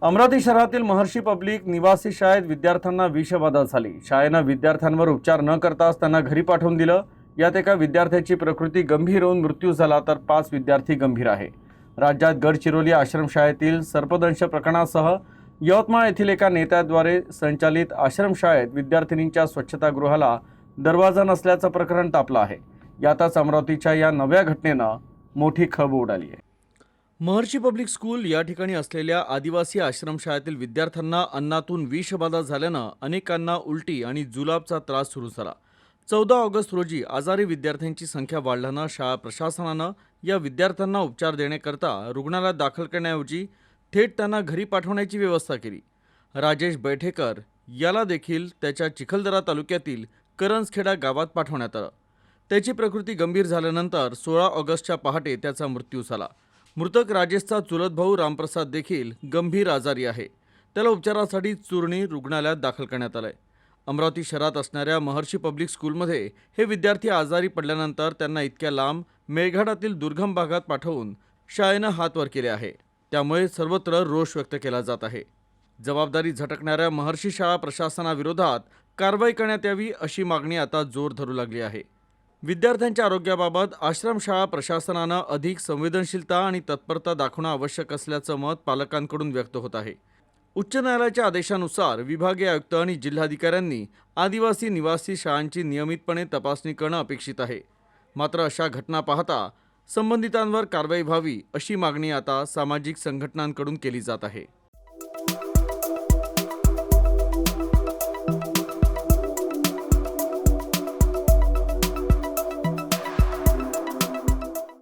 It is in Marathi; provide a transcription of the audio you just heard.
अमरावती शहरातील महर्षी पब्लिक निवासी शाळेत विद्यार्थ्यांना विषबाधा झाली। शाळेनं विद्यार्थ्यांवर उपचार न करताच त्यांना घरी पाठवून दिलं। यात एका विद्यार्थ्याची प्रकृती गंभीर होऊन मृत्यू झाला तर 5 विद्यार्थी गंभीर आहे। राज्यात गडचिरोली आश्रमशाळेतील सर्पदंश प्रकरणासह यवतमाळ येथील एका नेत्याद्वारे संचालित आश्रमशाळेत विद्यार्थिनींच्या स्वच्छतागृहाला दरवाजा नसल्याचं प्रकरण तापलं आहे। यातच अमरावतीच्या या नव्या घटनेनं मोठी खळबळ उडाली आहे। महर्षी पब्लिक स्कूल या ठिकाणी असलेल्या आदिवासी आश्रमशाळेतील विद्यार्थ्यांना अन्नातून विषबाधा झाल्यानं अनेकांना उलटी आणि जुलाबचा त्रास सुरू झाला। 14 ऑगस्ट रोजी आजारी विद्यार्थ्यांची संख्या वाढल्यानं शाळा प्रशासनानं या विद्यार्थ्यांना उपचार देण्याकरता रुग्णालयात दाखल करण्याऐवजी थेट त्यांना घरी पाठवण्याची व्यवस्था केली। राजेश बैठेकर याला देखील त्याच्या चिखलदरा तालुक्यातील करंजखेडा गावात पाठवण्यात आलं। त्याची प्रकृती गंभीर झाल्यानंतर 16 ऑगस्टच्या पहाटे त्याचा मृत्यू झाला। मृतक राजेशचा चुलत भाऊ रामप्रसाद देखील गंभीर आजारी आहे। त्याला उपचारासाठी चुरणी रुग्णालयात दाखल करण्यात आलंय। अमरावती शहरात असणाऱ्या महर्षी पब्लिक स्कूलमध्ये हे विद्यार्थी आजारी पडल्यानंतर त्यांना इतक्या लांब मेळघाटातील दुर्गम भागात पाठवून शाळेनं हात वर केले आहे। त्यामुळे सर्वत्र रोष व्यक्त केला जात आहे। जबाबदारी झटकणाऱ्या महर्षी शाळा प्रशासनाविरोधात कारवाई करण्यात यावी अशी मागणी आता जोर धरू लागली आहे। विद्यार्थ्यांच्या आरोग्याबाबत आश्रमशाळा प्रशासनानं अधिक संवेदनशीलता आणि तत्परता दाखवणं आवश्यक असल्याचं मत पालकांकडून व्यक्त होत आहे। उच्च न्यायालयाच्या आदेशानुसार विभागीय आयुक्त आणि जिल्हाधिकाऱ्यांनी आदिवासी निवासी शाळांची नियमितपणे तपासणी करणं अपेक्षित आहे। मात्र अशा घटना पाहता संबंधितांवर कारवाई व्हावी अशी मागणी आता सामाजिक संघटनांकडून केली जात आहे।